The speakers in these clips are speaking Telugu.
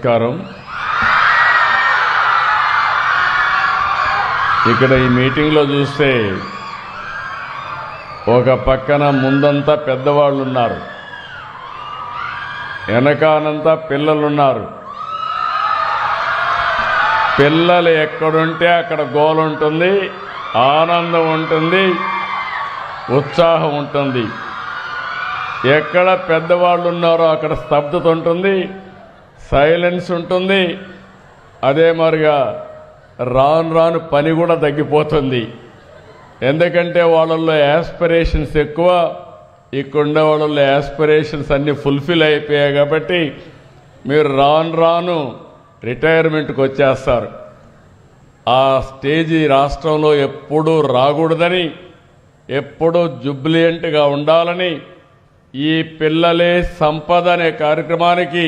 నమస్కారం. ఇక్కడ ఈ మీటింగ్లో చూస్తే ఒక పక్కన ముందంతా పెద్దవాళ్ళు ఉన్నారు, వెనకానంతా పిల్లలున్నారు. పిల్లలు ఎక్కడుంటే అక్కడ గోల ఉంటుంది, ఆనందం ఉంటుంది, ఉత్సాహం ఉంటుంది. ఎక్కడ పెద్దవాళ్ళు ఉన్నారో అక్కడ స్తబ్దత ఉంటుంది, సైలెన్స్ ఉంటుంది. అదే మరిగా రాను రాను పని కూడా తగ్గిపోతుంది. ఎందుకంటే వాళ్ళల్లో యాస్పిరేషన్స్ ఎక్కువ, ఇక్కడుండే వాళ్ళల్లో యాస్పిరేషన్స్ అన్నీ ఫుల్ఫిల్ అయిపోయాయి. కాబట్టి మీరు రాను రాను రిటైర్మెంట్కి వచ్చేస్తారు. ఆ స్టేజీ రాష్ట్రంలో ఎప్పుడూ రాకూడదని, ఎప్పుడూ జుబ్లియంట్గా ఉండాలని ఈ పిల్లలే సంపద అనే కార్యక్రమానికి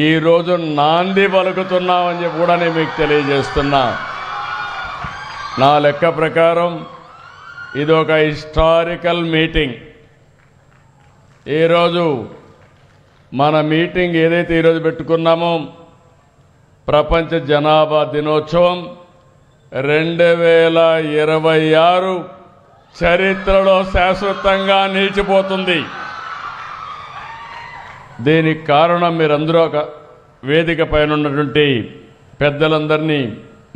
ఈరోజు నాంది పలుకుతున్నామని చెప్పి కూడా నేను మీకు తెలియజేస్తున్నా. నా లెక్క ప్రకారం ఇది ఒక హిస్టారికల్ మీటింగ్. ఈరోజు మన మీటింగ్ ఏదైతే ఈరోజు పెట్టుకున్నామో ప్రపంచ జనాభా దినోత్సవం 2026 చరిత్రలో శాశ్వతంగా నిలిచిపోతుంది. దీనికి కారణం మీరందరూ ఒక వేదిక పైన ఉన్నటువంటి పెద్దలందరినీ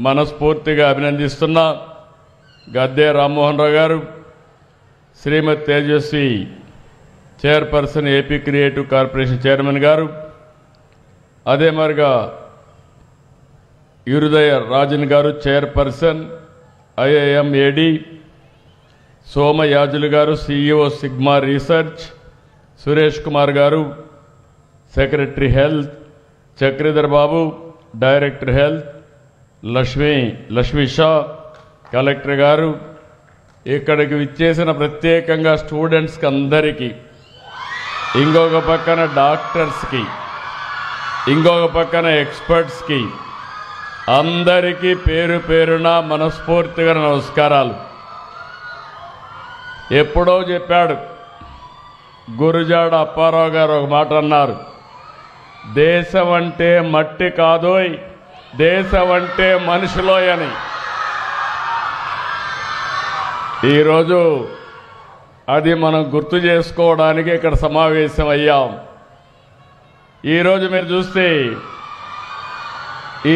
మనస్ఫూర్తిగా అభినందిస్తున్నా. గద్దే రామ్మోహన్ రావు గారు, Shrimati Tejaswi chairperson AP creative corporation chairman గారు, అదే మరిగా యురుదయ రాజన్ గారు చైర్పర్సన్ ఐఐఎం ఏడి, సోమయాజులు గారు CEO Sigma Research, Suresh Kumar గారు secretary health, Chakradhar Babu director health, Lakshmi Shah collector గారు, ఇక్కడికి విచ్చేసిన ప్రత్యేకంగా స్టూడెంట్స్కి అందరికీ, ఇంకొక పక్కన డాక్టర్స్కి, ఇంకొక పక్కన ఎక్స్పర్ట్స్కి అందరికీ పేరు పేరున మనస్ఫూర్తిగా నమస్కారాలు. ఎప్పుడో చెప్పాడు గురుజాడ అప్పారావు గారు ఒక మాట అన్నారు, దేశం అంటే మట్టి కాదోయ్, దేశం అంటే మనుషులోయ్ అని. ఈరోజు అది మనం గుర్తు చేసుకోవడానికి ఇక్కడ సమావేశం అయ్యాం. ఈరోజు మీరు చూస్తే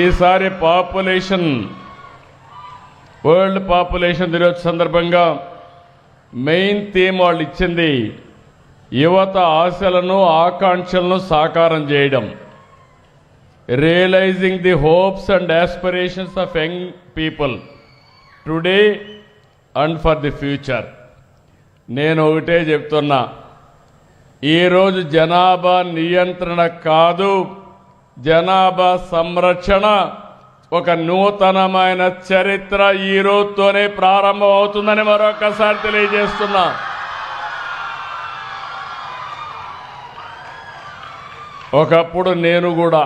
ఈసారి వరల్డ్ పాపులేషన్ దినోత్సవం సందర్భంగా మెయిన్ థీమ్ వాళ్ళు ఇచ్చింది యువత ఆశలను ఆకాంక్షలను సాకారం చేయడం, realising the hopes and aspirations of young people today and for the future. నేను ఒకటే చెప్తున్నా, ఈరోజు జనాభా నియంత్రణ కాదు, జనాభా సంరక్షణ ఒక నూతనమైన చరిత్ర ఈ రోజుతోనే ప్రారంభం అవుతుందని మరొకసారి తెలియజేస్తున్నా. ఒకప్పుడు నేను కూడా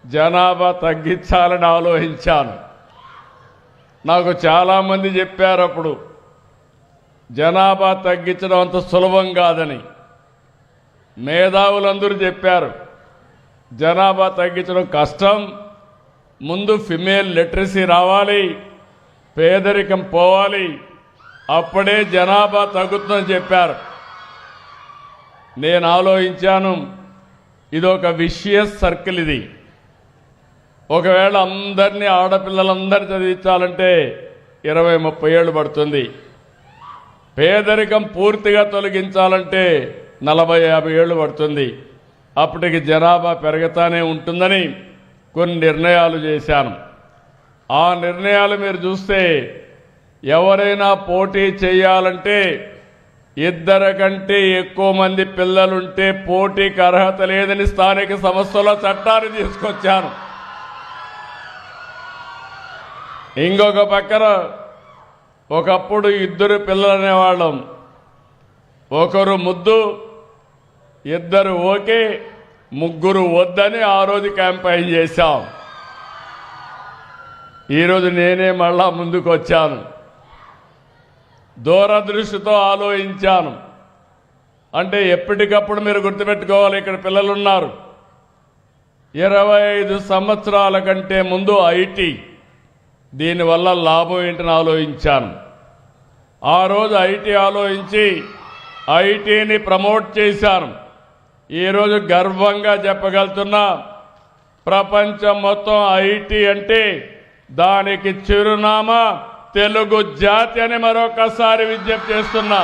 జనాభా తగ్గించాలని ఆలోచించాను. నాకు చాలామంది చెప్పారు అప్పుడు జనాభా తగ్గించడం అంత సులభం కాదని. మేధావులందరూ చెప్పారు జనాభా తగ్గించడం కష్టం, ముందు ఫిమేల్ లిటరసీ రావాలి, పేదరికం పోవాలి, అప్పుడే జనాభా తగ్గుతుందని చెప్పారు. నేను ఆలోచించాను, ఇది ఒక విషియస్ సర్కిల్. ఇది ఒకవేళ అందరినీ ఆడపిల్లలందరినీ చదివించాలంటే 20-30 ఏళ్ళు పడుతుంది. పేదరికం పూర్తిగా తొలగించాలంటే 40-50 ఏళ్ళు పడుతుంది. అప్పటికి జనాభా పెరుగుతానే ఉంటుందని కొన్ని నిర్ణయాలు చేశాను. ఆ నిర్ణయాలు మీరు చూస్తే ఎవరైనా పోటీ చేయాలంటే 2 కంటే ఎక్కువ మంది పిల్లలుంటే పోటీకి అర్హత లేదని స్థానిక సంస్థల చట్టాన్ని తీసుకొచ్చాను. ఇంకొక పక్కన ఒకప్పుడు 2 పిల్లలు అనేవాళ్ళం, ఒకరు ముద్దు, 2 ఓకే, 3 వద్దని ఆ రోజు క్యాంపెయిన్ చేశాం. ఈరోజు నేనే మళ్ళా ముందుకు వచ్చాను, దూరదృష్టితో ఆలోచించాను. అంటే ఎప్పటికప్పుడు మీరు గుర్తుపెట్టుకోవాలి, ఇక్కడ పిల్లలు ఉన్నారు, 25 సంవత్సరాల కంటే ముందు ఐటీ, దీనివల్ల లాభం ఏంటని ఆలోచించాను. ఆ రోజు ఐటీ ఆలోచించి ఐటీని ప్రమోట్ చేశాను. ఈరోజు గర్వంగా చెప్పగలుగుతున్నా, ప్రపంచం మొత్తం ఐటీ అంటే దానికి చిరునామా తెలుగు జాతి అని మరొకసారి విజ్ఞప్తి చేస్తున్నా.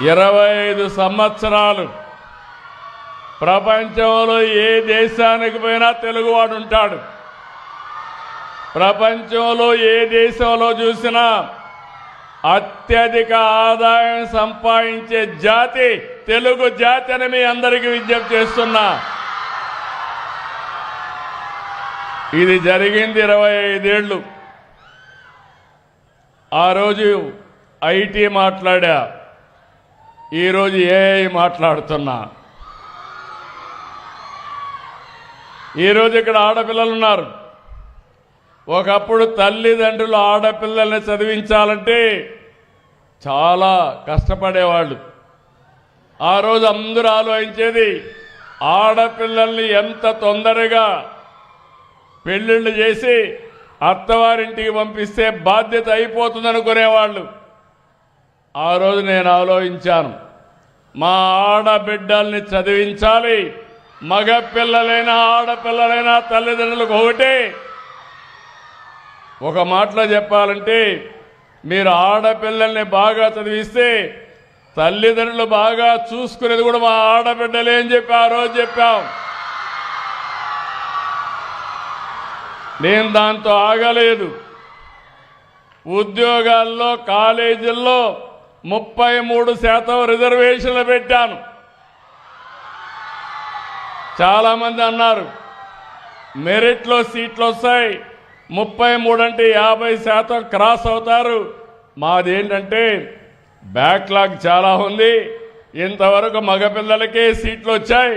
25 సంవత్సరాలు ప్రపంచంలో ఏ దేశానికి పోయినా తెలుగువాడు ఉంటాడు. ప్రపంచంలో ఏ దేశంలో చూసినా అత్యధిక ఆదాయం సంపాదించే జాతి తెలుగు జాతి అని మీ అందరికీ విజ్ఞప్తి చేస్తున్నా. ఇది జరిగింది 25 ఏళ్ళు. ఆ రోజు ఐటీ మాట్లాడా, ఈరోజు ఏఐ మాట్లాడుతున్నా. ఈరోజు ఇక్కడ ఆడపిల్లలు ఉన్నారు. ఒకప్పుడు తల్లిదండ్రులు ఆడపిల్లల్ని చదివించాలంటే చాలా కష్టపడేవాళ్ళు. ఆ రోజు అందరూ ఆలోచించేది ఆడపిల్లల్ని ఎంత తొందరగా పెళ్ళిళ్ళు చేసి అత్తవారింటికి పంపిస్తే బాధ్యత అయిపోతుంది అనుకునేవాళ్ళు. ఆ రోజు నేను ఆలోచించాను, మా ఆడబిడ్డల్ని చదివించాలి. మగ పిల్లలైనా ఆడపిల్లలైనా తల్లిదండ్రులకు ఒకటే. ఒక మాటలో చెప్పాలంటే, మీరు ఆడపిల్లల్ని బాగా చదివిస్తే తల్లిదండ్రులు బాగా చూసుకునేది కూడా మా ఆడబిడ్డలే అని చెప్పి ఆ రోజు చెప్పాం. నేను దాంతో ఆగలేదు. ఉద్యోగాల్లో, కాలేజీల్లో 33% రిజర్వేషన్లు పెట్టాను. చాలామంది అన్నారు మెరిట్లో సీట్లు వస్తాయి, 33 అంటే 50% క్రాస్ అవుతారు. మాదేంటంటే బ్యాక్లాగ్ చాలా ఉంది. ఇంతవరకు మగపిల్లలకే సీట్లు వచ్చాయి,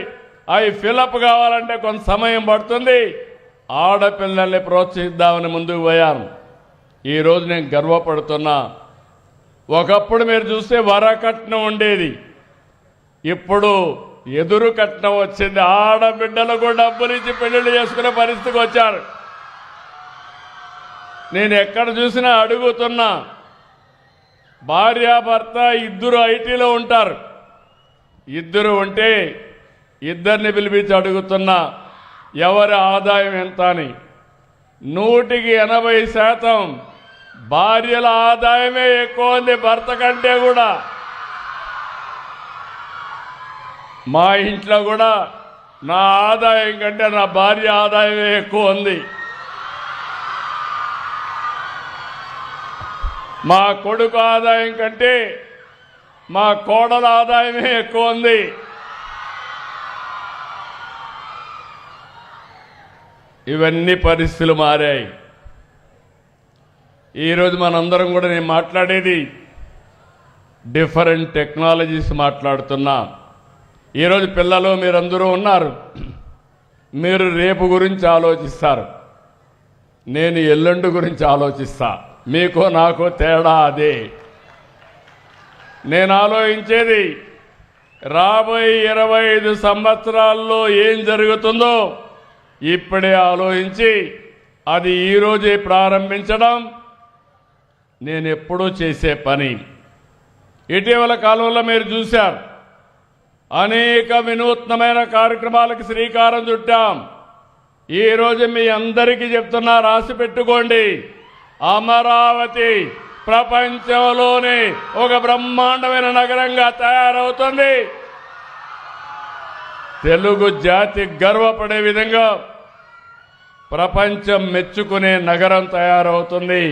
అవి ఫిలప్ కావాలంటే కొంత సమయం పడుతుంది. ఆడపిల్లల్ని ప్రోత్సహిద్దామని ముందుకు పోయాను. ఈరోజు నేను గర్వపడుతున్నా. ఒకప్పుడు మీరు చూస్తే వరకట్నం ఉండేది, ఇప్పుడు ఎదురు కట్నం వచ్చింది. ఆడబిడ్డలకు డబ్బులు ఇచ్చి పెళ్లిళ్ళు చేసుకునే పరిస్థితికి వచ్చారు. నేను ఎక్కడ చూసినా అడుగుతున్నా, భార్యాభర్త ఇద్దరు ఐటీలో ఉంటారు. ఇద్దరు ఉంటే ఇద్దరిని పిలిపించి అడుగుతున్నా ఎవరి ఆదాయం ఎంత అని. 180% భార్యల ఆదాయమే ఎక్కువ ఉంది భర్త కంటే కూడా. మా ఇంట్లో కూడా నా ఆదాయం కంటే నా భార్య ఆదాయమే ఎక్కువ ఉంది. మా కొడుకు ఆదాయం కంటే మా కోడల ఆదాయమే ఎక్కువ ఉంది. ఇవన్నీ పరిస్థితులు మారాయి. ఈరోజు మనందరం కూడా నేను మాట్లాడేది డిఫరెంట్ టెక్నాలజీస్ మాట్లాడుతున్నా. ఈరోజు పిల్లలు మీరందరూ ఉన్నారు, మీరు రేపు గురించి ఆలోచిస్తారు, నేను ఎల్లుండి గురించి ఆలోచిస్తా. మీకు నాకు తేడా అదే. నేను ఆలోచించేది రాబోయే 25 సంవత్సరాల్లో ఏం జరుగుతుందో ఇప్పుడే ఆలోచించి అది ఈరోజే ప్రారంభించడం నేను ఎప్పుడూ చేసే పని. ఇటీవల కాలంలో మీరు చూశారు, అనేక వినూత్నమైన కార్యక్రమాలకు శ్రీకారం చుట్టాం. ఈరోజు మీ అందరికీ చెప్తున్నా, రాసి పెట్టుకోండి. అమరావతి ప్రపంచంలోనే ఒక బ్రహ్మాండమైన నగరంగా తయారవుతుంది. తెలుగు జాతి గర్వపడే విధంగా ప్రపంచం మెచ్చుకునే నగరం తయారవుతుంది.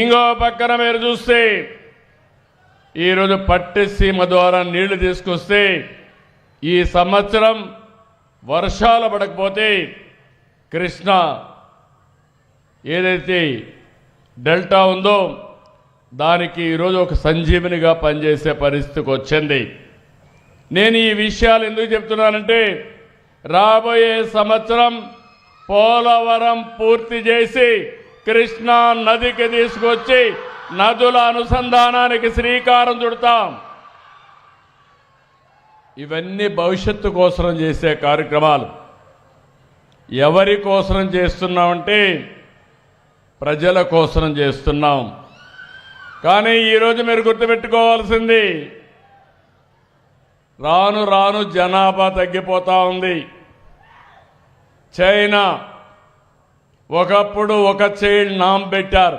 ఇంకో పక్కన మీరు చూస్తే ఈరోజు పట్టిసీమ ద్వారా నీళ్లు తీసుకొస్తే ఈ సంవత్సరం వర్షాలు పడకపోతే కృష్ణా ఏదైతే డెల్టా ఉందో దానికి ఈరోజు ఒక సంజీవనిగా పనిచేసే పరిస్థితికి వచ్చింది. నేను ఈ విషయాలు ఎందుకు చెప్తున్నానంటే, రాబోయే సంవత్సరం పోలవరం పూర్తి చేసి కృష్ణా నదికి తీసుకొచ్చి నదుల అనుసంధానానికి శ్రీకారం చుడతాం. ఇవన్నీ భవిష్యత్తు కోసం చేసే కార్యక్రమాలు. ఎవరి కోసం చేస్తున్నామంటే ప్రజల కోసం చేస్తున్నాం. కానీ ఈరోజు మీరు గుర్తుపెట్టుకోవాల్సింది, రాను రాను జనాభా తగ్గిపోతా ఉంది. చైనా ఒకప్పుడు ఒక చైల్డ్ నామ్ పెట్టారు.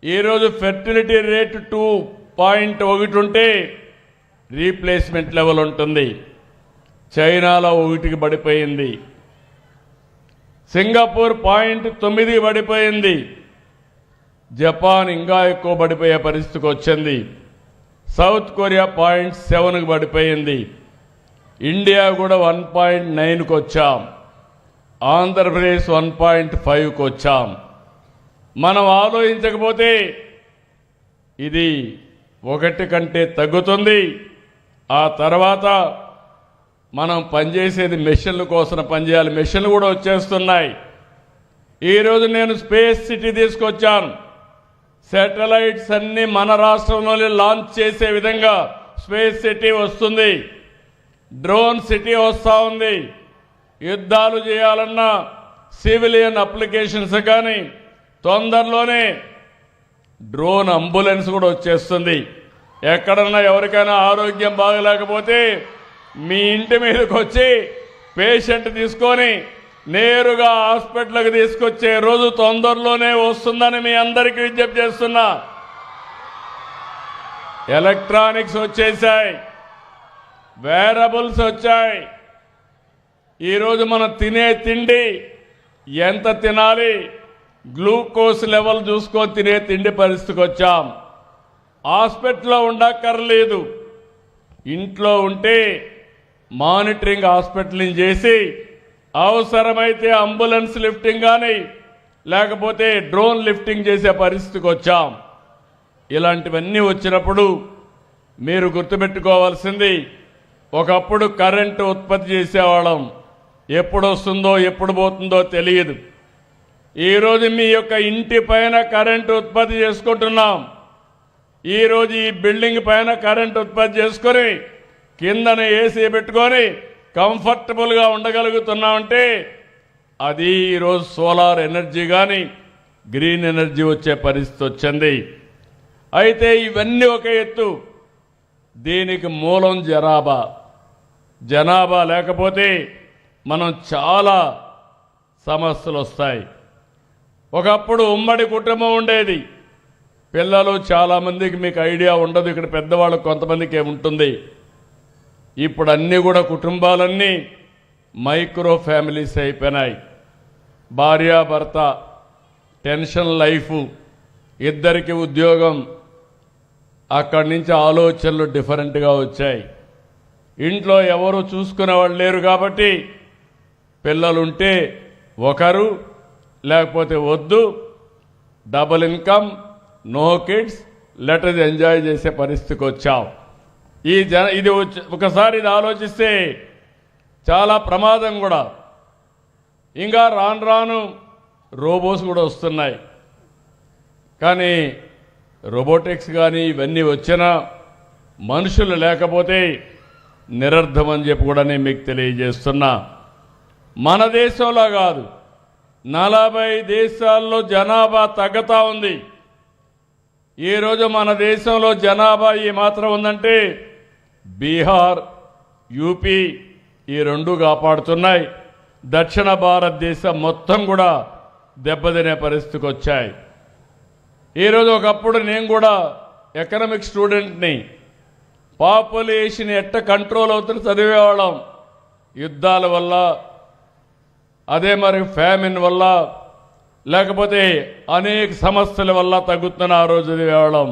ఈరోజు ఫెర్టిలిటీ రేటు 2.1 ఉంటే రీప్లేస్మెంట్ లెవెల్ ఉంటుంది. చైనాలో 1కి పడిపోయింది. సింగపూర్ 0.9 పడిపోయింది. జపాన్ ఇంకా ఎక్కువ పడిపోయే పరిస్థితికి వచ్చింది. సౌత్ కొరియా 0.7కి పడిపోయింది. ఇండియా కూడా 1.9కి వచ్చాం. ఆంధ్రప్రదేశ్ 1.5కి వచ్చాం. మనం ఆలోచించకపోతే ఇది 1 కంటే తగ్గుతుంది. ఆ తర్వాత మనం పనిచేసేది మెషిన్ల కోసం పనిచేయాలి. మెషిన్లు కూడా వచ్చేస్తున్నాయి. ఈరోజు నేను స్పేస్ సిటీ తీసుకొచ్చాను. శాటిలైట్స్ అన్ని మన రాష్ట్రంలోనే లాంచ్ చేసే విధంగా స్పేస్ సిటీ వస్తుంది. డ్రోన్ సిటీ వస్తూ ఉంది. యుద్ధాలు చేయాలన్నా సివిలియన్ అప్లికేషన్స్ కానీ తొందరలోనే డ్రోన్ అంబులెన్స్ కూడా వచ్చేస్తుంది. ఎక్కడన్నా ఎవరికైనా ఆరోగ్యం బాగలేకపోతే మీ ఇంటి మీదకి వచ్చి పేషెంట్ తీసుకొని నేరుగా హాస్పిటల్కి తీసుకొచ్చే రోజు తొందరలోనే వస్తుందని మీ అందరికీ విజ్ఞప్తి చేస్తున్నా. ఎలక్ట్రానిక్స్ వచ్చేసాయి, వేరబుల్స్ వచ్చాయి. ఈరోజు మనం తినే తిండి ఎంత తినాలి, గ్లూకోజ్ లెవెల్ చూసుకొని తినే తిండి పరిస్థితికి వచ్చాం. హాస్పిటల్లో ఉండక్కర్లేదు, ఇంట్లో ఉంటే మానిటరింగ్ హాస్పిటలింగ్ చేసి అవసరమైతే అంబులెన్స్ లిఫ్టింగ్ కానీ లేకపోతే డ్రోన్ లిఫ్టింగ్ చేసే పరిస్థితికి వచ్చాం. ఇలాంటివన్నీ వచ్చినప్పుడు మీరు గుర్తుపెట్టుకోవాల్సింది, ఒకప్పుడు కరెంటు ఉత్పత్తి చేసేవాళ్ళం. ఎప్పుడు వస్తుందో ఎప్పుడు పోతుందో తెలియదు. ఈరోజు మీ యొక్క ఇంటి పైన కరెంటు ఉత్పత్తి చేసుకుంటున్నాం. ఈరోజు ఈ బిల్డింగ్ పైన కరెంటు ఉత్పత్తి చేసుకొని కిందన ఏసీ పెట్టుకొని కంఫర్టబుల్గా ఉండగలుగుతున్నామంటే అది ఈరోజు సోలార్ ఎనర్జీ కానీ గ్రీన్ ఎనర్జీ వచ్చే పరిస్థితి వచ్చింది. అయితే ఇవన్నీ ఒక ఎత్తు. దీనికి మూలం జనాభా. జనాభా లేకపోతే మనం చాలా సమస్యలు వస్తాయి. ఒకప్పుడు ఉమ్మడి కుటుంబం ఉండేది. పిల్లలు చాలామందికి మీకు ఐడియా ఉండదు, ఇక్కడ పెద్దవాళ్ళకు కొంతమందికి ఉంటుంది. ఇప్పుడు అన్నీ కూడా కుటుంబాలన్నీ మైక్రో ఫ్యామిలీస్ అయిపోయినాయి. భార్యాభర్త టెన్షన్ లైఫ్, ఇద్దరికి ఉద్యోగం, అక్కడి నుంచి ఆలోచనలు డిఫరెంట్గా వచ్చాయి. ఇంట్లో ఎవరు చూసుకునేవాళ్ళు లేరు కాబట్టి పిల్లలుంటే ఒకరు లేకపోతే వద్దు, double income, no kids, let us enjoy చేసే పరిస్థితికి వచ్చాం. ఇది ఒకసారి ఇది ఆలోచిస్తే చాలా ప్రమాదం కూడా. ఇంకా రాను రాను రోబోస్ కూడా వస్తున్నాయి. కానీ రోబోటిక్స్ కానీ ఇవన్నీ వచ్చినా మనుషులు లేకపోతే నిరర్థం అని చెప్పి కూడా నేను మీకు తెలియజేస్తున్నా. మన దేశంలో కాదు, 40 దేశాల్లో జనాభా తగ్గుతూ ఉంది. ఈరోజు మన దేశంలో జనాభా ఈ మాత్రం ఉందంటే బీహార్, యూపీ ఈ రెండు కాపాడుతున్నాయి. దక్షిణ భారతదేశం మొత్తం కూడా దెబ్బతినే పరిస్థితికి వచ్చాయి. ఈరోజు ఒకప్పుడు నేను కూడా ఎకనామిక్ స్టూడెంట్ని. పాపులేషన్ ఎట్ట కంట్రోల్ అవుతుంది చదివేవాళ్ళం. యుద్ధాల వల్ల, అదే మరి ఫ్యామిన్ వల్ల, లేకపోతే అనేక సమస్యల వల్ల తగ్గుతున్న ఆ రోజు చదివేవాళ్ళం.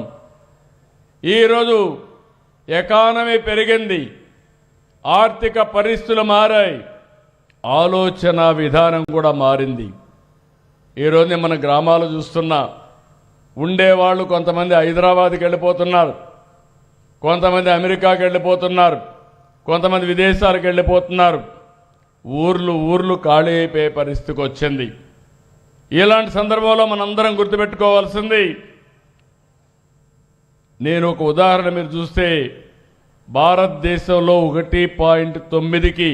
ఈరోజు ఎకానమీ పెరిగింది, ఆర్థిక పరిస్థితులు మారాయి, ఆలోచన విధానం కూడా మారింది. ఈరోజు మన గ్రామాలు చూస్తున్నా, ఉండేవాళ్ళు కొంతమంది హైదరాబాద్కి వెళ్ళిపోతున్నారు, కొంతమంది అమెరికాకి వెళ్ళిపోతున్నారు, కొంతమంది విదేశాలకు వెళ్ళిపోతున్నారు. ఊర్లు ఖాళీ అయిపోయే పరిస్థితికి వచ్చింది. ఇలాంటి సందర్భంలో మనందరం గుర్తుపెట్టుకోవాల్సింది, నేను ఒక ఉదాహరణ మీరు చూస్తే భారతదేశంలో 1.9కి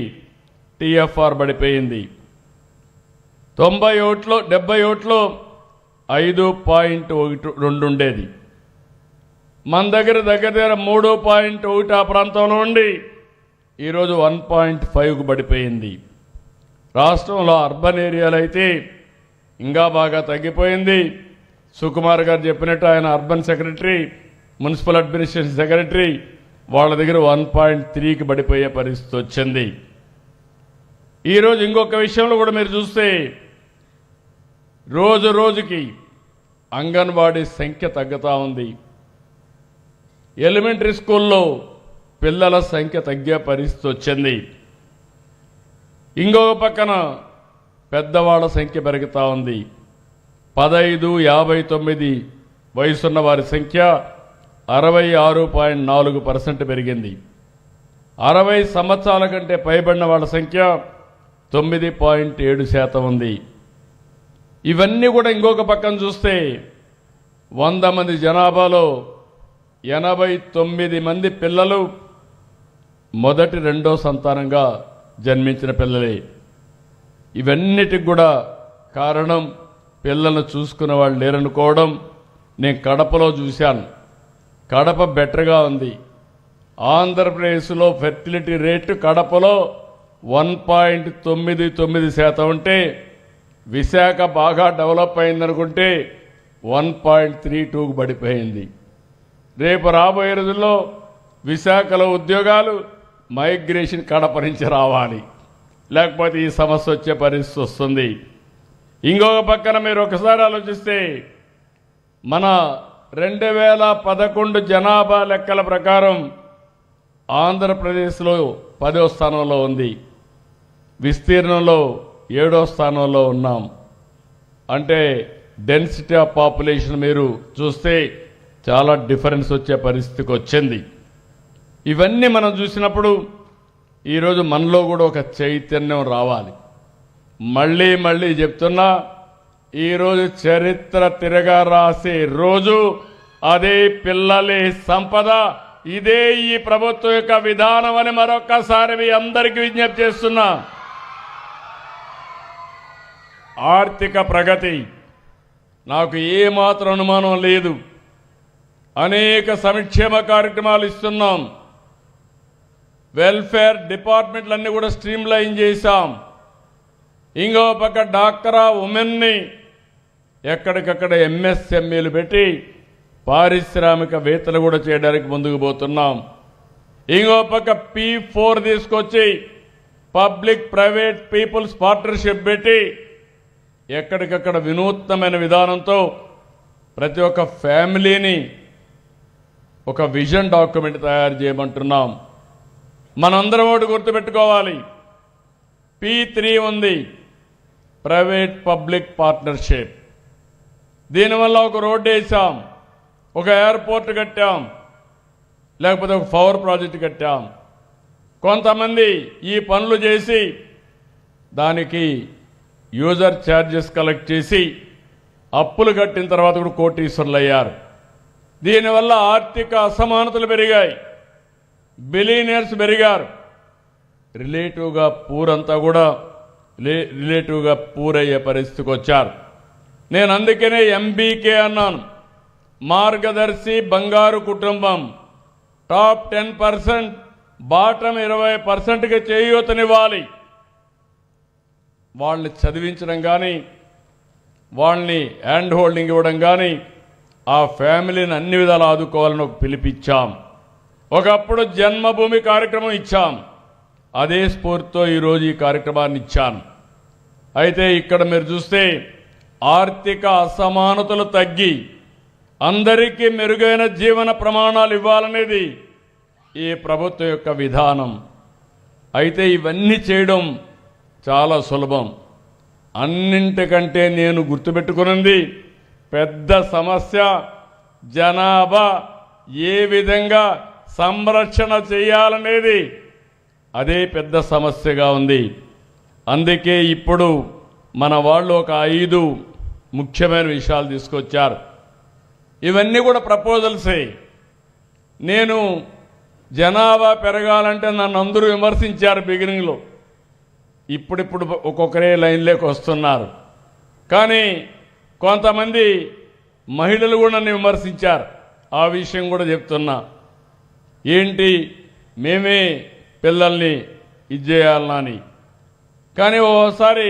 టీఎఫ్ఆర్ పడిపోయింది. 70 ఓట్లో 5.12 ఉండేది. మన దగ్గర 3.1 ఆ ప్రాంతంలో ఉండి ఈరోజు 1.5కు పడిపోయింది. రాష్ట్రంలో అర్బన్ ఏరియాలు అయితే ఇంకా బాగా తగ్గిపోయింది. సుకుమార్ గారు చెప్పినట్టు ఆయన urban secretary, municipal administration secretary వాళ్ళ దగ్గర 1.3కి పడిపోయే పరిస్థితి వచ్చింది. ఈరోజు ఇంకొక విషయంలో కూడా మీరు చూస్తే రోజు రోజుకి అంగన్వాడీ సంఖ్య తగ్గుతూ ఉంది. ఎలిమెంటరీ స్కూల్లో పిల్లల సంఖ్య తగ్గే పరిస్థితి వచ్చింది. ఇంకొక పక్కన పెద్దవాళ్ళ సంఖ్య పెరుగుతూ ఉంది. 15-59 వయసున్న వారి సంఖ్య 66.4% పెరిగింది. 60 సంవత్సరాల కంటే పైబడిన వాళ్ళ సంఖ్య 9.7% ఉంది. ఇవన్నీ కూడా ఇంకొక పక్కన చూస్తే 100 మంది జనాభాలో 89 మంది పిల్లలు మొదటి రెండో సంతానంగా జన్మించిన పిల్లలే. ఇవన్నిటికి కూడా కారణం పిల్లలను చూసుకునే వాళ్ళు లేరనుకోవడం. నేను కడపలో చూశాను. కడప బెటర్గా ఉంది. ఆంధ్రప్రదేశ్లో ఫెర్టిలిటీ రేటు కడపలో 1.99% ఉంటే విశాఖ బాగా డెవలప్ అయిందనుకుంటే 1.32కు పడిపోయింది. రేపు రాబోయే రోజుల్లో విశాఖలో ఉద్యోగాలు మైగ్రేషన్ కడప నుంచి రావాలి, లేకపోతే ఈ సమస్య వచ్చే పరిస్థితి వస్తుంది. ఇంకొక పక్కన మీరు ఒకసారి ఆలోచిస్తే మన 2011 జనాభా లెక్కల ప్రకారం ఆంధ్రప్రదేశ్లో 10వ స్థానంలో ఉంది. విస్తీర్ణంలో 7వ స్థానంలో ఉన్నాం. అంటే డెన్సిటీ ఆఫ్ పాపులేషన్ మీరు చూస్తే చాలా డిఫరెన్స్ వచ్చే పరిస్థితికి వచ్చింది. ఇవన్నీ మనం చూసినప్పుడు ఈరోజు మనలో కూడా ఒక చైతన్యం రావాలి. మళ్ళీ మళ్ళీ చెప్తున్నా, ఈరోజు చరిత్ర తిరగా రాసే రోజు. అదే పిల్లలే సంపద. ఇదే ఈ ప్రభుత్వం యొక్క విధానం అని మరొక్కసారి మీ అందరికీ విజ్ఞప్తి చేస్తున్నా. ఆర్థిక ప్రగతి నాకు ఏమాత్రం అనుమానం లేదు. అనేక సంక్షేమ కార్యక్రమాలు ఇస్తున్నాం. వెల్ఫేర్ డిపార్ట్మెంట్లన్నీ కూడా స్ట్రీమ్లైన్ చేశాం. ఇంకో పక్క డాక్టరా ఉమెన్ని ఎక్కడికక్కడ ఎంఎస్ఎంఈలు పెట్టి పారిశ్రామికవేత్తలు కూడా చేయడానికి ముందుకు పోతున్నాం. ఇంకో పక్క P4 తీసుకొచ్చి పబ్లిక్ ప్రైవేట్ పీపుల్స్ పార్ట్నర్షిప్ పెట్టి ఎక్కడికక్కడ వినూత్నమైన విధానంతో ప్రతి ఒక్క ఫ్యామిలీని ఒక విజన్ డాక్యుమెంట్ తయారు చేయమంటున్నాం. మనందరం ఒకటి గుర్తుపెట్టుకోవాలి. P3 ఉంది, ప్రైవేట్ పబ్లిక్ పార్ట్నర్షిప్. దీనివల్ల ఒక రోడ్డు వేసాం, ఒక ఎయిర్పోర్ట్ కట్టాం, లేకపోతే ఒక పవర్ ప్రాజెక్ట్ కట్టాం. కొంతమంది ఈ పనులు చేసి దానికి యూజర్ ఛార్జెస్ కలెక్ట్ చేసి అప్పులు కట్టిన తర్వాత కూడా కోటీశ్వరులు అయ్యారు. దీనివల్ల ఆర్థిక అసమానతలు పెరిగాయి, బిలియనర్స్ పెరిగారు. రిలేటివ్గా పూరంతా కూడా రిలేటివ్గా పూరయ్యే పరిస్థితికి వచ్చారు. నేను అందుకనే MBK అన్నాను. మార్గదర్శి బంగారు కుటుంబం. టాప్ 10%, బాటం 20%కి చేయూతనివ్వాలి. వాళ్ళని చదివించడం కానీ, వాళ్ళని హ్యాండ్ హోల్డింగ్ ఇవ్వడం కానీ, ఆ ఫ్యామిలీని అన్ని విధాలు ఆదుకోవాలని ఒక పిలిపిచ్చాం. ఒకప్పుడు జన్మభూమి కార్యక్రమం ఇచ్చాం. అదే స్ఫూర్తితో ఈరోజు ఈ కార్యక్రమాన్ని ఇచ్చాను. అయితే ఇక్కడ మీరు చూస్తే ఆర్థిక అసమానతలు తగ్గి అందరికీ మెరుగైన జీవన ప్రమాణాలు ఇవ్వాలనేది ఈ ప్రభుత్వం యొక్క విధానం. అయితే ఇవన్నీ చేయడం చాలా సులభం. అన్నింటికంటే నేను గుర్తుపెట్టుకున్నది పెద్ద సమస్య జనాభా ఏ విధంగా సంరక్షణ చేయాలనేది. అదే పెద్ద సమస్యగా ఉంది. అందుకే ఇప్పుడు మన వాళ్ళు ఒక 5 ముఖ్యమైన విషయాలు తీసుకొచ్చారు. ఇవన్నీ కూడా ప్రపోజల్సే. నేను జనాభా పెరగాలంటే నన్ను అందరూ విమర్శించారు బిగినింగ్లో. ఇప్పుడిప్పుడు ఒక్కొక్కరే లైన్లోకి వస్తున్నారు. కానీ కొంతమంది మహిళలు కూడా నన్ను విమర్శించారు. ఆ విషయం కూడా చెప్తున్నా. ఏంటి మేమే పిల్లల్ని ఇచ్చేయాలనా అని. కానీ ఓసారి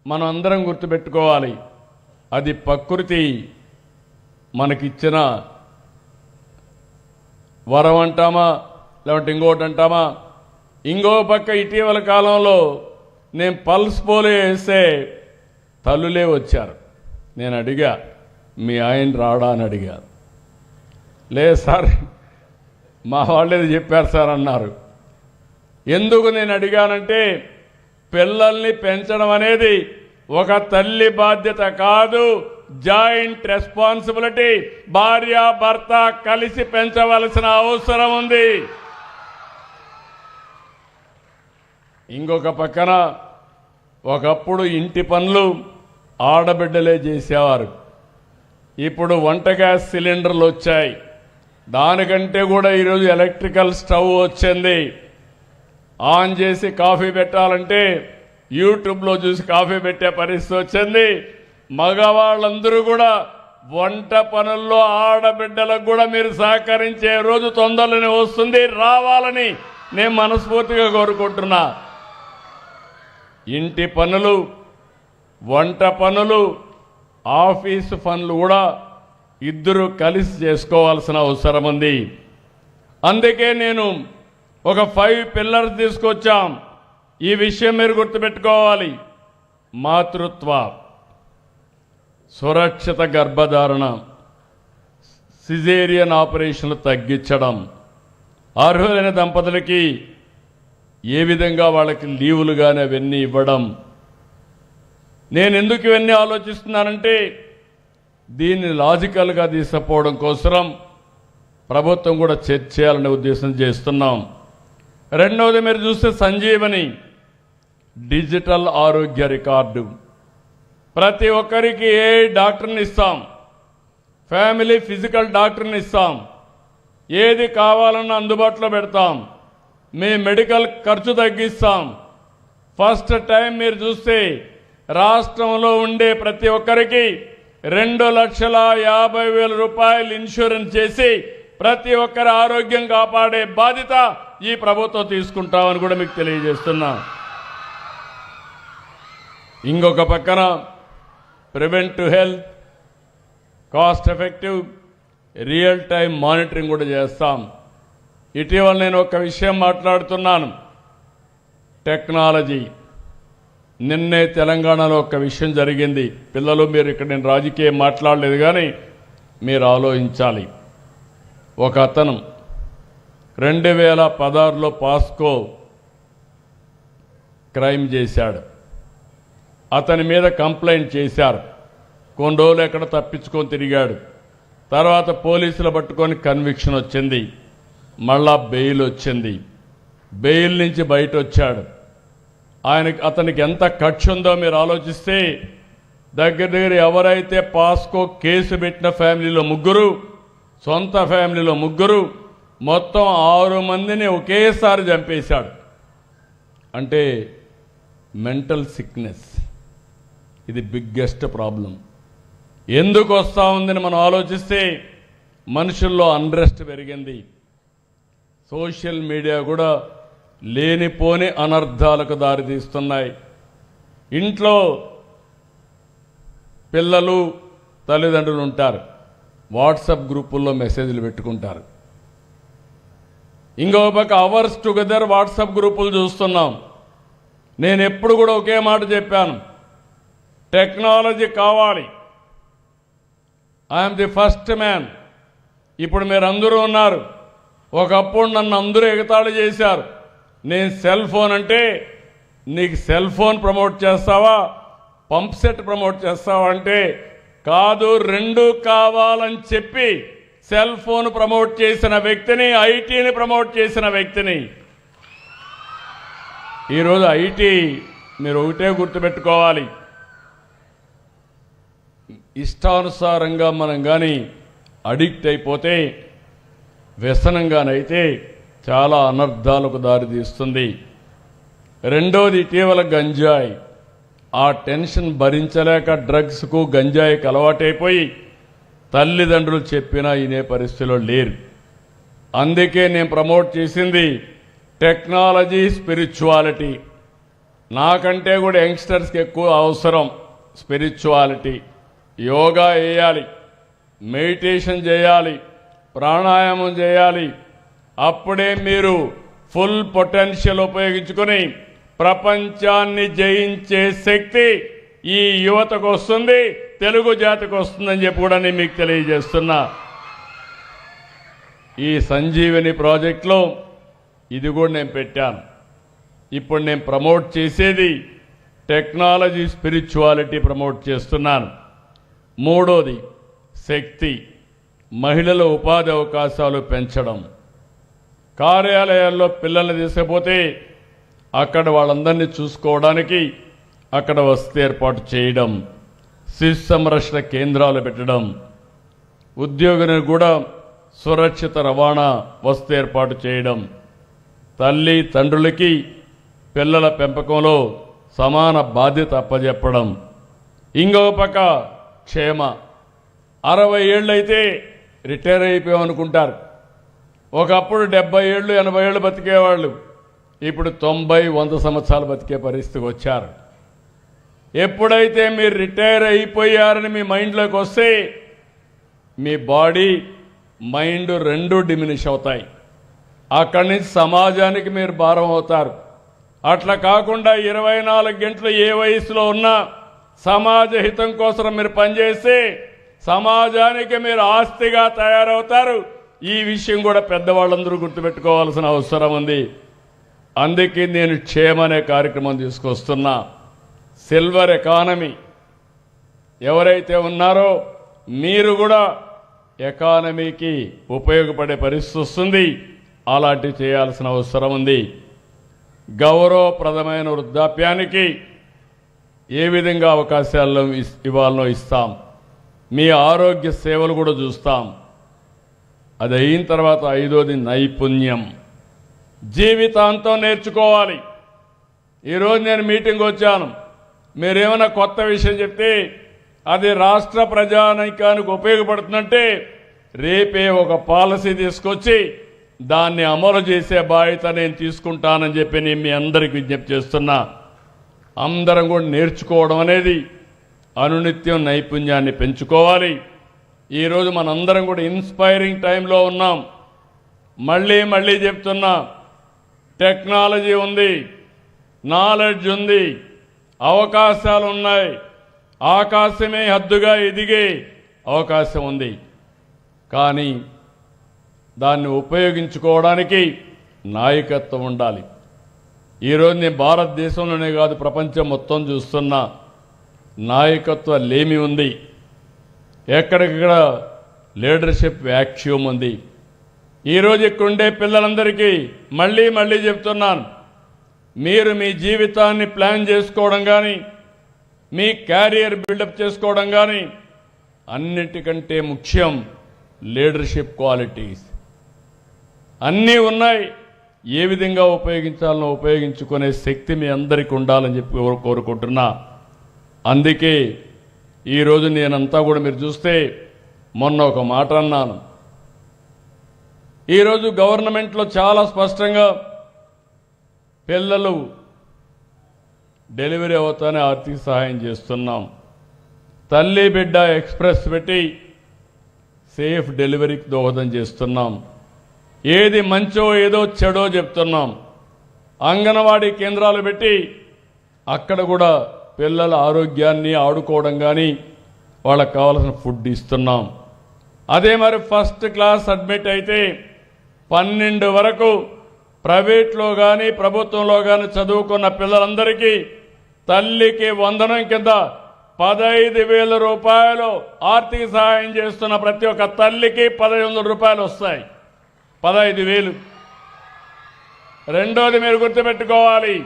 మనం అందరం గుర్తుపెట్టుకోవాలి, అది ప్రకృతి మనకిచ్చిన వరం అంటామా, లేదంటే ఇంకోటి అంటామా. ఇంకో పక్క ఇటీవల కాలంలో నేను పల్స్ పోలియో వేస్తే తల్లులే వచ్చారు. నేను అడిగా, మీ ఆయన రాడా అని అడిగా. లేదు సార్, మా వాళ్ళేది చెప్పారు సార్ అన్నారు. ఎందుకు నేను అడిగానంటే, పిల్లల్ని పెంచడం అనేది ఒక తల్లి బాధ్యత కాదు, జాయింట్ రెస్పాన్సిబిలిటీ. భార్య భర్త కలిసి పెంచవలసిన అవసరం ఉంది. ఇంకొక పక్కన ఒకప్పుడు ఇంటి పనులు ఆడబిడ్డలే చేసేవారు. ఇప్పుడు వంట గ్యాస్ సిలిండర్లు వచ్చాయి. దానికంటే కూడా ఈరోజు ఎలక్ట్రికల్ స్టవ్ వచ్చింది. ఆన్ చేసి కాఫీ పెట్టాలంటే యూట్యూబ్లో చూసి కాఫీ పెట్టే పరిస్థితి వచ్చింది. మగవాళ్ళందరూ కూడా వంట పనుల్లో ఆడబిడ్డలకు కూడా మీరు సహకరించే రోజు తొందరలోనే వస్తుంది, రావాలని నేను మనస్ఫూర్తిగా కోరుకుంటున్నా. ఇంటి పనులు, వంట పనులు, ఆఫీసు పనులు కూడా ఇద్దరు కలిసి చేసుకోవాల్సిన అవసరం ఉంది. అందుకే నేను ఒక 5 పిల్లర్స్ తీసుకొచ్చాం. ఈ విషయం మీరు గుర్తుపెట్టుకోవాలి. మాతృత్వ, సురక్షిత గర్భధారణ, సిజేరియన్ ఆపరేషన్లు తగ్గించడం, అర్హులైన దంపతులకి ఏ విధంగా వాళ్ళకి లీవులు కానీ అవన్నీ ఇవ్వడం. నేను ఎందుకు ఇవన్నీ ఆలోచిస్తున్నానంటే, దీన్ని లాజికల్గా తీసుకుపోవడం కోసం ప్రభుత్వం కూడా చర్చ చేయాలనే ఉద్దేశం చేస్తున్నాం. రెండవది మీరు చూస్తే సంజీవని డిజిటల్ ఆరోగ్య రికార్డు. ప్రతి ఒక్కరికి ఏ డాక్టర్ని ఇస్తాం, ఫ్యామిలీ ఫిజికల్ డాక్టర్ని ఇస్తాం, ఏది కావాలన్నా అందుబాటులో పెడతాం, మీ మెడికల్ ఖర్చు తగ్గిస్తాం. ఫస్ట్ టైం మీరు చూస్తే రాష్ట్రంలో ఉండే ప్రతి ఒక్కరికి 2,50,000 రూపాయలు ఇన్సూరెన్స్ చేసి ప్రతి ఒక్కరి ఆరోగ్యం కాపాడే బాధ్యత ఈ ప్రభుత్వం తీసుకుంటామని కూడా మీకు తెలియజేస్తున్నా. ఇంకొక పక్కన preventive health, cost effective, real time monitoring కూడా చేస్తాం. ఇటీవల నేను ఒక విషయం మాట్లాడుతున్నాను, టెక్నాలజీ. నిన్నే తెలంగాణలో ఒక విషయం జరిగింది. పిల్లలు, మీరు ఇక్కడ నేను రాజకీయం మాట్లాడలేదు కానీ మీరు ఆలోచించాలి. ఒక అతను 2016లో పాస్కో క్రైమ్ చేశాడు. అతని మీద కంప్లైంట్ చేశారు. కొన్ని రోజులు ఎక్కడ తప్పించుకొని తిరిగాడు. తర్వాత పోలీసులు పట్టుకొని కన్విక్షన్ వచ్చింది. మళ్ళా బెయిల్ వచ్చింది. బెయిల్ నుంచి బయట వచ్చాడు. అతనికి ఎంత ఖర్చు ఉందో మీరు ఆలోచిస్తే, దగ్గర ఎవరైతే పాస్కో కేసు పెట్టిన ఫ్యామిలీలో 3, సొంత ఫ్యామిలీలో 3, మొత్తం 6 మందిని ఒకేసారి చంపేశాడు. అంటే మెంటల్ సిక్నెస్ ఇది బిగ్గెస్ట్ ప్రాబ్లం. ఎందుకు వస్తూ ఉందని మనం ఆలోచిస్తే, మనుషుల్లో అన్రెస్ట్ పెరిగింది. సోషల్ మీడియా కూడా లేనిపోని అనర్థాలకు దారితీస్తున్నాయి. ఇంట్లో పిల్లలు, తల్లిదండ్రులు ఉంటారు, వాట్సాప్ గ్రూపుల్లో మెసేజ్లు పెట్టుకుంటారు. ఇంకో పక్క అవర్స్ టుగెదర్ వాట్సాప్ గ్రూపులు చూస్తున్నాం. నేను ఎప్పుడు కూడా ఒకే మాట చెప్పాను, టెక్నాలజీ కావాలి. I'm the first man. ఇప్పుడు మీరు అందరూ ఉన్నారు. ఒకప్పుడు నన్ను అందరూ ఎగతాళి చేశారు. నేను సెల్ ఫోన్ అంటే, నీకు సెల్ ఫోన్ ప్రమోట్ చేస్తావా, పంప్ సెట్ ప్రమోట్ చేస్తావా అంటే, కాదు, 2 కావాలని చెప్పి సెల్ ఫోన్ ప్రమోట్ చేసిన వ్యక్తిని, ఐటీని ప్రమోట్ చేసిన వ్యక్తిని. ఈరోజు ఐటీ మీరు ఒకటే గుర్తుపెట్టుకోవాలి, ఇష్టానుసారంగా మనం కానీ అడిక్ట్ అయిపోతే వ్యసనంగానైతే చాలా అనర్థాలకు దారితీస్తుంది. రెండోది ఇటీవల గంజాయి. ఆ టెన్షన్ భరించలేక డ్రగ్స్కు గంజాయికి అలవాటైపోయి తల్లిదండ్రులు చెప్పినా వినే పరిస్థితిలో లేరు. అందుకే నేను ప్రమోట్ చేసింది టెక్నాలజీ, స్పిరిచువాలిటీ. నాకంటే కూడా యంగ్స్టర్స్కి ఎక్కువ అవసరం స్పిరిచువాలిటీ. యోగా చేయాలి, మెడిటేషన్ చేయాలి, ప్రాణాయామం చేయాలి. అప్పుడే మీరు ఫుల్ పొటెన్షియల్ ఉపయోగించుకొని ప్రపంచాన్ని జయించే శక్తి ఈ యువతకు వస్తుంది, తెలుగు జాతికి వస్తుందని చెప్పి కూడా నేను మీకు తెలియజేస్తున్నా. ఈ సంజీవని ప్రాజెక్టులో ఇది కూడా నేను పెట్టాను. ఇప్పుడు నేను ప్రమోట్ చేసేది టెక్నాలజీ, స్పిరిచువాలిటీ ప్రమోట్ చేస్తున్నాను. మూడోది శక్తి, మహిళల ఉపాధి అవకాశాలు పెంచడం. కార్యాలయాల్లో పిల్లల్ని తీసుకుపోతే అక్కడ వాళ్ళందరినీ చూసుకోవడానికి అక్కడ వసతి ఏర్పాటు చేయడం, శిశు సంరక్షణ కేంద్రాలు పెట్టడం, ఉద్యోగులకు కూడా సురక్షిత రవాణా వసతి ఏర్పాటు చేయడం, తల్లి తండ్రులకి పిల్లల పెంపకంలో సమాన బాధ్యత అప్పజెప్పడం. ఇంకో పక్క క్షేమ. 60 ఏళ్ళైతే రిటైర్ అయిపోయామనుకుంటారు. ఒకప్పుడు 70 ఏళ్ళు 80 ఏళ్ళు బతికేవాళ్ళు ఇప్పుడు 90, 100 సంవత్సరాలు బతికే పరిస్థితికి వచ్చారు. ఎప్పుడైతే మీరు రిటైర్ అయిపోయారని మీ మైండ్లోకి వస్తే మీ బాడీ, మైండ్ రెండు డిమినిష్ అవుతాయి. అక్కడి నుంచి సమాజానికి మీరు భారం అవుతారు. అట్లా కాకుండా 24 గంటలు ఏ వయసులో ఉన్నా సమాజ హితం కోసం మీరు పనిచేస్తే సమాజానికి మీరు ఆస్తిగా తయారవుతారు. ఈ విషయం కూడా పెద్దవాళ్ళందరూ గుర్తుపెట్టుకోవాల్సిన అవసరం ఉంది. అందుకే నేను క్షేమ అనే కార్యక్రమం తీసుకొస్తున్నా. Silver economy. ఎవరైతే ఉన్నారో మీరు కూడా ఎకానమీకి ఉపయోగపడే పరిస్థితి వస్తుంది. అలాంటివి చేయాల్సిన అవసరం ఉంది. గౌరవప్రదమైన వృద్ధాప్యానికి ఏ విధంగా అవకాశాలను ఇవ్వాలనో ఇస్తాం. మీ ఆరోగ్య సేవలు కూడా చూస్తాం. అది అయిన తర్వాత 5వది నైపుణ్యం. జీవితాంతం నేర్చుకోవాలి. ఈరోజు నేను మీటింగ్ వచ్చాను. మీరేమైనా కొత్త విషయం చెప్తే అది రాష్ట్ర ప్రజానైకానికి ఉపయోగపడుతుందంటే రేపే ఒక పాలసీ తీసుకొచ్చి దాన్ని అమలు చేసే బాధ్యత నేను తీసుకుంటానని చెప్పి నేను మీ అందరికీ విజ్ఞప్తి చేస్తున్నా. అందరం కూడా నేర్చుకోవడం అనేది అనునిత్యం నైపుణ్యాన్ని పెంచుకోవాలి. ఈరోజు మనందరం కూడా ఇన్స్పైరింగ్ టైంలో ఉన్నాం. మళ్ళీ చెప్తున్నా, టెక్నాలజీ ఉంది, నాలెడ్జ్ ఉంది, అవకాశాలు ఉన్నాయి. ఆకాశమే హద్దుగా ఎదిగే అవకాశం ఉంది. కానీ దాన్ని ఉపయోగించుకోవడానికి నాయకత్వం ఉండాలి. ఈరోజు నేను భారతదేశంలోనే కాదు ప్రపంచం మొత్తం చూస్తున్నా నాయకత్వ లేమి ఉంది. ఎక్కడికక్కడ లీడర్షిప్ వ్యాక్యూమ్ ఉంది. ఈరోజు ఇక్కడుండే పిల్లలందరికీ మళ్ళీ చెప్తున్నాను, మీరు మీ జీవితాన్ని ప్లాన్ చేసుకోవడం కానీ మీ క్యారియర్ బిల్డప్ చేసుకోవడం కానీ అన్నిటికంటే ముఖ్యం లీడర్షిప్ క్వాలిటీస్. అన్నీ ఉన్నాయి. ఏ విధంగా ఉపయోగించాలనో ఉపయోగించుకునే శక్తి మీ అందరికీ ఉండాలని చెప్పి కోరుకుంటున్నా. అందుకే ఈరోజు నేనంతా కూడా మీరు చూస్తే మొన్న ఒక మాట అన్నాను. ఈరోజు గవర్నమెంట్లో చాలా స్పష్టంగా పిల్లలు డెలివరీ అవుతానే ఆర్థిక సహాయం చేస్తున్నాం. తల్లి బిడ్డ ఎక్స్ప్రెస్ పెట్టి సేఫ్ డెలివరీకి దోహదం చేస్తున్నాం. ఏది మంచో ఏదో చెడో చెప్తున్నాం. అంగన్వాడీ కేంద్రాలు పెట్టి అక్కడ కూడా పిల్లల ఆరోగ్యాన్ని ఆడుకోవడం కానీ వాళ్ళకు కావాల్సిన ఫుడ్ ఇస్తున్నాం. అదే మరి ఫస్ట్ క్లాస్ అడ్మిట్ అయితే 12 వరకు ప్రైవేట్లో కానీ ప్రభుత్వంలో కానీ చదువుకున్న పిల్లలందరికీ తల్లికి వందనం కింద 15,000 రూపాయలు ఆర్థిక సహాయం చేస్తున్న ప్రతి ఒక్క తల్లికి 1,500 రూపాయలు వస్తాయి. 15,000. రెండోది మీరు గుర్తుపెట్టుకోవాలి,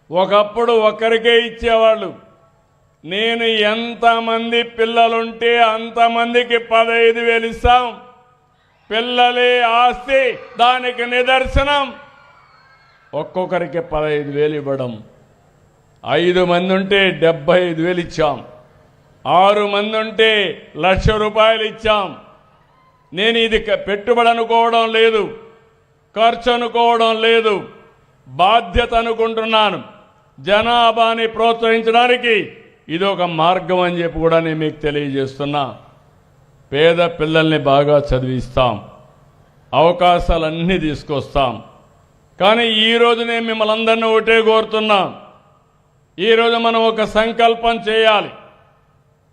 ఒకప్పుడు ఒక్కరికే ఇచ్చేవాళ్ళు. నేను ఎంతమంది పిల్లలుంటే అంతమందికి 15,000 ఇస్తాం. పిల్లలే ఆస్తి, దానికి నిదర్శనం ఒక్కొక్కరికి 15,000 ఇవ్వడం. 5 మంది ఉంటే 75,000 ఇచ్చాం. 6 మంది ఉంటే ₹1,00,000 ఇచ్చాం. నేను ఇది పెట్టుబడి అనుకోవడం లేదు, ఖర్చు అనుకోవడం లేదు, బాధ్యత అనుకుంటున్నాను. జనాభాని ప్రోత్సహించడానికి ఇది ఒక మార్గం అని చెప్పి కూడా నేను మీకు తెలియజేస్తున్నా. పేద పిల్లల్ని బాగా చదివిస్తాం, అవకాశాలన్నీ తీసుకొస్తాం. కానీ ఈరోజు నేను మిమ్మల్ని అందరినీ ఒకటే కోరుతున్నా, ఈరోజు మనం ఒక సంకల్పం చేయాలి.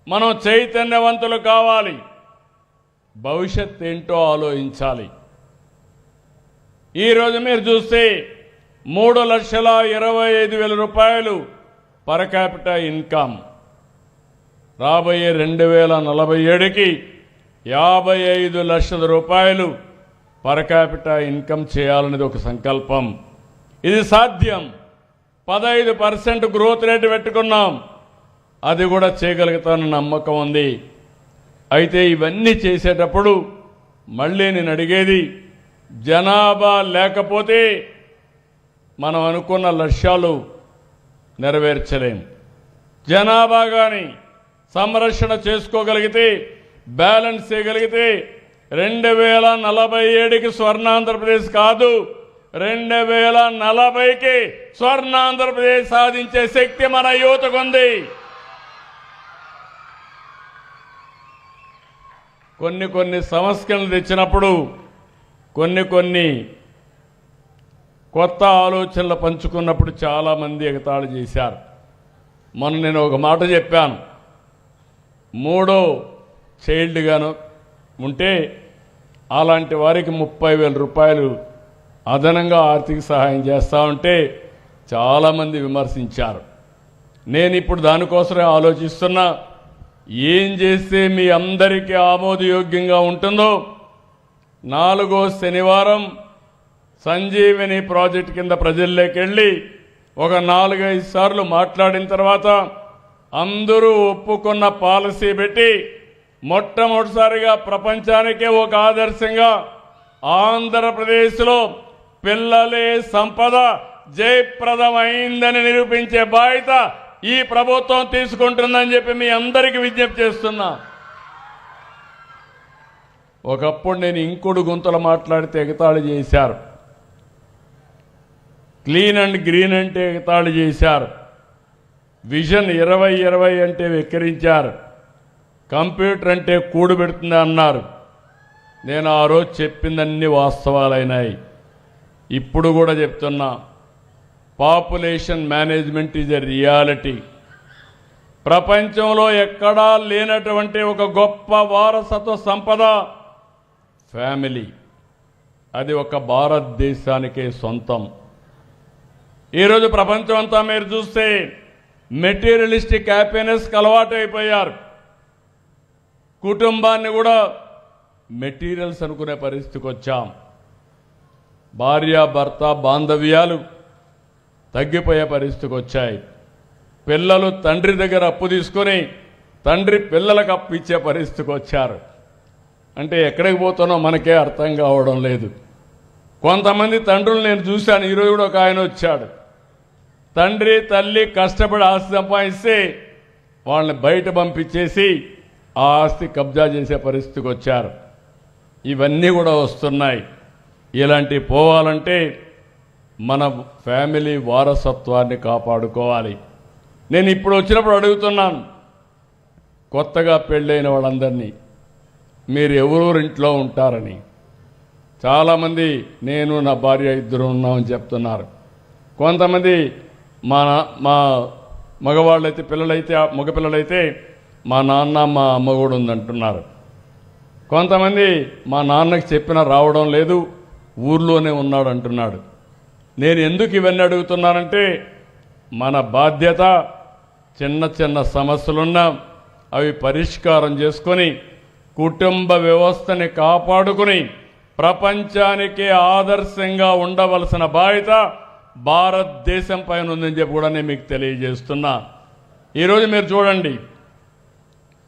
మనం చైతన్యవంతులు కావాలి, భవిష్యత్ ఏంటో ఆలోచించాలి. ఈరోజు మీరు చూస్తే 3,25,000 పర్ క్యాపిటా ఇన్కమ్, రాబోయే 2047కి 55 లక్షల రూపాయలు పర్ క్యాపిటా ఇన్కమ్ చేయాలనేది ఒక సంకల్పం. ఇది సాధ్యం. 15% గ్రోత్ రేట్ పెట్టుకున్నాం, అది కూడా చేయగలుగుతానన్న నమ్మకం ఉంది. అయితే ఇవన్నీ చేసేటప్పుడు మళ్ళీ నేను అడిగేది, జనాభా లేకపోతే మనం అనుకున్న లక్ష్యాలు నెరవేర్చలేం. జనాభా కానీ సంరక్షణ చేసుకోగలిగితే, బ్యాలెన్స్ చేయగలిగితే 2047కి స్వర్ణాంధ్రప్రదేశ్ కాదు, 2040కి స్వర్ణాంధ్రప్రదేశ్ సాధించే శక్తి మన యువతకు ఉంది. కొన్ని సమస్యలు తెచ్చినప్పుడు కొన్ని కొత్త ఆలోచనలు పంచుకున్నప్పుడు చాలామంది ఎగతాళి చేశారు. నేను ఒక మాట చెప్పాను, 3వ చైల్డ్గాను ఉంటే అలాంటి వారికి 30,000 రూపాయలు అదనంగా ఆర్థిక సహాయం చేస్తా ఉంటే చాలామంది విమర్శించారు. నేను ఇప్పుడు దానికోసమే ఆలోచిస్తున్నా, ఏం చేస్తే మీ అందరికీ ఆమోదయోగ్యంగా ఉంటుందో. 4వ శనివారం సంజీవిని ప్రాజెక్టు కింద ప్రజల్లోకి వెళ్ళి ఒక 4-5 సార్లు మాట్లాడిన తర్వాత అందరూ ఒప్పుకున్న పాలసీ పెట్టి మొట్టమొదటిసారిగా ప్రపంచానికే ఒక ఆదర్శంగా ఆంధ్రప్రదేశ్లో పిల్లలే సంపద జయప్రదమైందని నిరూపించే బాధ్యత ఈ ప్రభుత్వం తీసుకుంటుందని చెప్పి మీ అందరికీ విజ్ఞప్తి చేస్తున్నా. ఒకప్పుడు నేను ఇంకుడు గుంతలు మాట్లాడితే ఎగతాళి చేశారు, క్లీన్ అండ్ గ్రీన్ అంటే ఎగతాళి చేశారు, విజన్ 2020 అంటే వెక్కిరించారు, కంప్యూటర్ అంటే కూడుబెడుతుంది అన్నారు. నేను ఆ రోజు చెప్పిందన్నీ వాస్తవాలైనాయి. ఇప్పుడు కూడా చెప్తున్నా, population management is a reality. ప్రపంచంలో ఎక్కడా లేనటువంటి ఒక గొప్ప వారసత్వ సంపద ఫ్యామిలీ. అది ఒక భారతదేశానికే సొంతం. ఈరోజు ప్రపంచం అంతా మీరు చూస్తే మెటీరియలిస్టిక్ హ్యాపీనెస్కి అలవాటు అయిపోయారు. కుటుంబాన్ని కూడా మెటీరియల్స్ అనుకునే పరిస్థితికి వచ్చాం. భార్యాభర్త బాంధవ్యాలు తగ్గిపోయే పరిస్థితికి వచ్చాయి. పిల్లలు తండ్రి దగ్గర అప్పు తీసుకొని తండ్రి పిల్లలకు అప్పు ఇచ్చే పరిస్థితికి వచ్చారు. అంటే ఎక్కడికి పోతానో మనకే అర్థం కావడం లేదు. కొంతమంది తండ్రులు నేను చూశాను, ఈరోజు కూడా ఒక ఆయన వచ్చాడు. తండ్రి తల్లి కష్టపడి ఆస్తి సంపాదిస్తే వాళ్ళని బయట పంపించేసి ఆ ఆస్తి కబ్జా చేసే పరిస్థితికి వచ్చారు. ఇవన్నీ కూడా వస్తున్నాయి. ఇలాంటివి పోవాలంటే మన ఫ్యామిలీ వారసత్వాన్ని కాపాడుకోవాలి. నేను ఇప్పుడు వచ్చినప్పుడు అడుగుతున్నాను, కొత్తగా పెళ్ళైన వాళ్ళందరినీ మీరు ఎవరెవరింట్లో ఉంటారని. చాలామంది నేను నా భార్య ఇద్దరు ఉన్నామని చెప్తున్నారు. కొంతమంది మా మగవాళ్ళైతే పిల్లలైతే మగపిల్లలైతే మా నాన్న మా అమ్మ కూడా ఉందంటున్నారు. కొంతమంది మా నాన్నకి చెప్పినా రావడం లేదు, ఊర్లోనే ఉన్నాడు అంటున్నాడు. నేను ఎందుకు ఇవన్నీ అడుగుతున్నానంటే మన బాధ్యత చిన్న చిన్న సమస్యలున్నా అవి పరిష్కారం చేసుకొని కుటుంబ వ్యవస్థని కాపాడుకుని ప్రపంచానికి ఆదర్శంగా ఉండవలసిన బాధ్యత భారతదేశం పైన ఉందని చెప్పి కూడా నేను మీకు తెలియజేస్తున్నా. ఈరోజు మీరు చూడండి,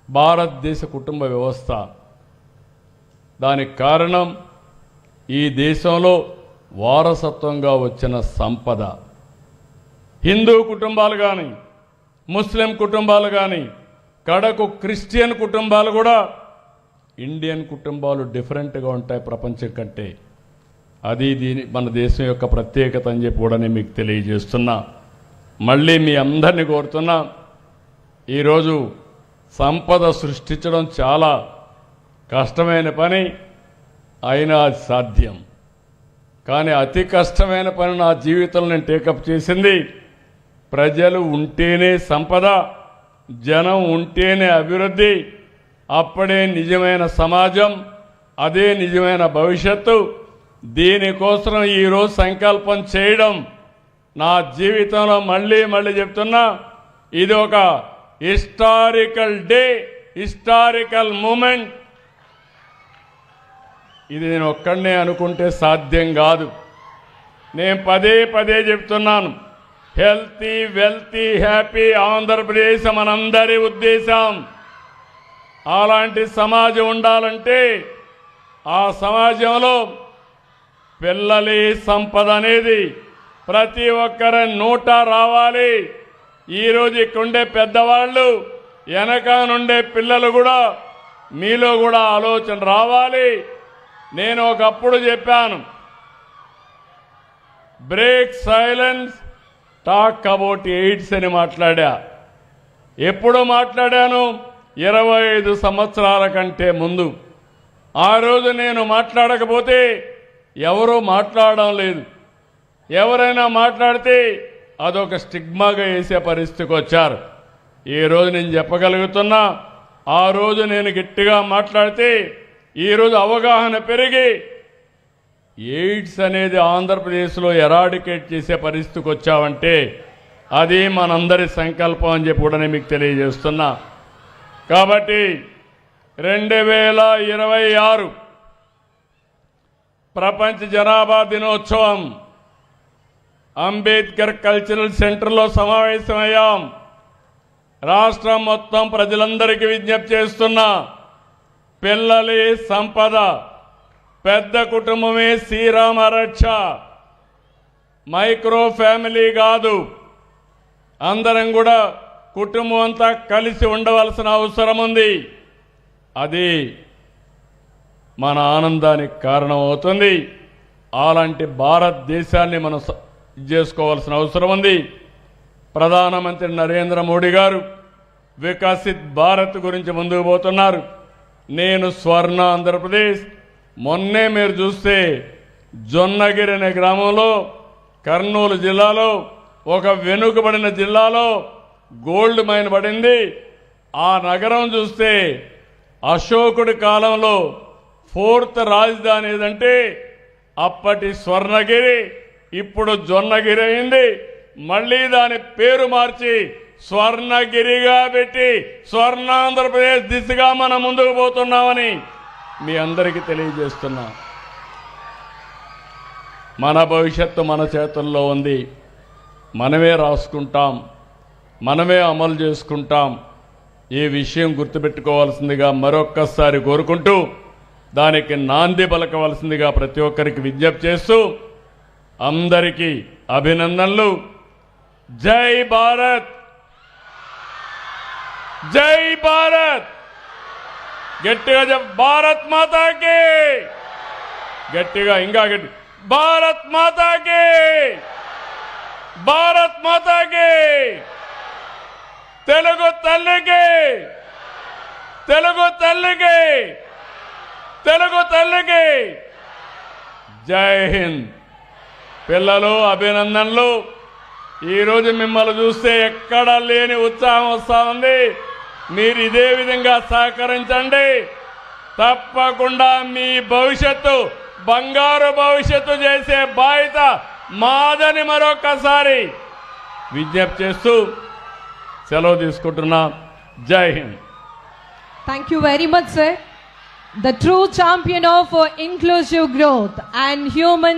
భారతదేశ కుటుంబ వ్యవస్థ దానికి కారణం ఈ దేశంలో వారసత్వంగా వచ్చిన సంపద. హిందూ కుటుంబాలు కానీ, ముస్లిం కుటుంబాలు కానీ, కడకు క్రిస్టియన్ కుటుంబాలు కూడా ఇండియన్ కుటుంబాలు డిఫరెంట్గా ఉంటాయి ప్రపంచం కంటే. అది మన దేశం యొక్క ప్రత్యేకత అని చెప్పి కూడా నేను మీకు తెలియజేస్తున్నా. మళ్ళీ మీ అందరినీ కోరుతున్నా, ఈరోజు సంపద సృష్టించడం చాలా కష్టమైన పని, అయినా అది సాధ్యం. కానీ అతి కష్టమైన పని నా జీవితంలో నేను టేకప్ చేసింది, ప్రజలు ఉంటేనే సంపద, జనం ఉంటేనే అభివృద్ధి, అప్పుడే నిజమైన సమాజం, అదే నిజమైన భవిష్యత్తు. దీనికోసం ఈరోజు సంకల్పం చేయడం నా జీవితంలో మళ్ళీ చెప్తున్నా, ఇది ఒక హిస్టారికల్ డే, హిస్టారికల్ మూమెంట్. ఇది నేను ఒక్కడనే అనుకుంటే సాధ్యం కాదు. నేను పదే చెప్తున్నాను, హెల్తీ వెల్తీ హ్యాపీ ఆంధ్రప్రదేశ్ మనందరి ఉద్దేశం. అలాంటి సమాజం ఉండాలంటే ఆ సమాజంలో పిల్లలే సంపద అనేది ప్రతి ఒక్కరి నోట రావాలి. ఈరోజు ఇక్కడుండే పెద్దవాళ్ళు, వెనక నుండే పిల్లలు కూడా మీలో కూడా ఆలోచన రావాలి. నేను ఒకప్పుడు చెప్పాను, break silence, talk about AIDS అని మాట్లాడా. ఎప్పుడు మాట్లాడాను? 25 సంవత్సరాల కంటే ముందు. ఆ రోజు నేను మాట్లాడకపోతే ఎవరూ మాట్లాడడం లేదు. ఎవరైనా మాట్లాడితే అదొక స్టిగ్మాగా వేసే పరిస్థితికి వచ్చారు. ఈరోజు నేను చెప్పగలుగుతున్నా, ఆ రోజు నేను గట్టిగా మాట్లాడితే ఈరోజు అవగాహన పెరిగి ఎయిడ్స్ అనేది ఆంధ్రప్రదేశ్లో ఎరాడికేట్ చేసే పరిస్థితికి వచ్చామంటే అది మనందరి సంకల్పం అని చెప్పి కూడా నేను మీకు తెలియజేస్తున్నా. కాబట్టి 2026 ప్రపంచ జనాభా దినోత్సవం అంబేద్కర్ కల్చరల్ సెంటర్లో సమావేశమయ్యాం. రాష్ట్రం మొత్తం ప్రజలందరికీ విజ్ఞప్తి చేస్తున్నా, పిల్లలే సంపద, పెద్ద కుటుంబమే శ్రీరామ రక్ష, మైక్రో ఫ్యామిలీ కాదు. అందరం కూడా కుటుంబం అంతా కలిసి ఉండవలసిన అవసరం ఉంది. అది మన ఆనందానికి కారణం అవుతుంది. అలాంటి భారతదేశాన్ని మనం చేసుకోవాల్సిన అవసరం ఉంది. ప్రధానమంత్రి నరేంద్ర మోడీ గారు వికసిత్ భారత్ గురించి ముందుకు పోతున్నారు. నేను స్వర్ణ ఆంధ్రప్రదేశ్, మొన్నే మీరు చూస్తే జొన్నగిరి అనే గ్రామంలో కర్నూలు జిల్లాలో ఒక వెనుకబడిన జిల్లాలో గోల్డ్ మైన్ పడింది. ఆ నగరం చూస్తే అశోకుడి కాలంలో 4th రాజధాని ఏదంటే అప్పటి స్వర్ణగిరి, ఇప్పుడు జొన్నగిరి అయింది. మళ్ళీ దాని పేరు మార్చి స్వర్ణగిరిగా పెట్టి స్వర్ణాంధ్రప్రదేశ్ దిశగా మనం ముందుకు పోతున్నామని మీ అందరికీ తెలియజేస్తున్నా. మన భవిష్యత్తు మన చేతుల్లో ఉంది. మనమే రాసుకుంటాం, మనమే అమలు చేసుకుంటాం. ఈ విషయం గుర్తుపెట్టుకోవాల్సిందిగా మరొక్కసారి కోరుకుంటూ దానికి నాంది పలకవలసిందిగా ప్రతి ఒక్కరికి విజ్ఞప్తి చేస్తూ అందరికీ అభినందనలు. జై భారత్, జై భారత్. గట్టిగా చెప్ప, భారత్ మాతాకి. గట్టిగా, ఇంకా గట్టి, భారత్ మాతాకి, భారత్ మాతాకి. తెలుగు తల్లికి, తెలుగు తల్లికి, తెలుగు తల్లికి జై హింద్. పిల్లలు అభినందనలు. ఈరోజు మిమ్మల్ని చూస్తే ఎక్కడా లేని ఉత్సాహం వస్తూ ఉంది. మీరు ఇదే విధంగా సహకరించండి. తప్పకుండా మీ భవిష్యత్తు బంగారు భవిష్యత్తు చేసే బాధ్యత మాదని మరొకసారి విజ్ఞప్తి చేస్తూ సెలవు తీసుకుంటున్నా. జై Hind. Thank you very much, sir. The true champion of inclusive growth and human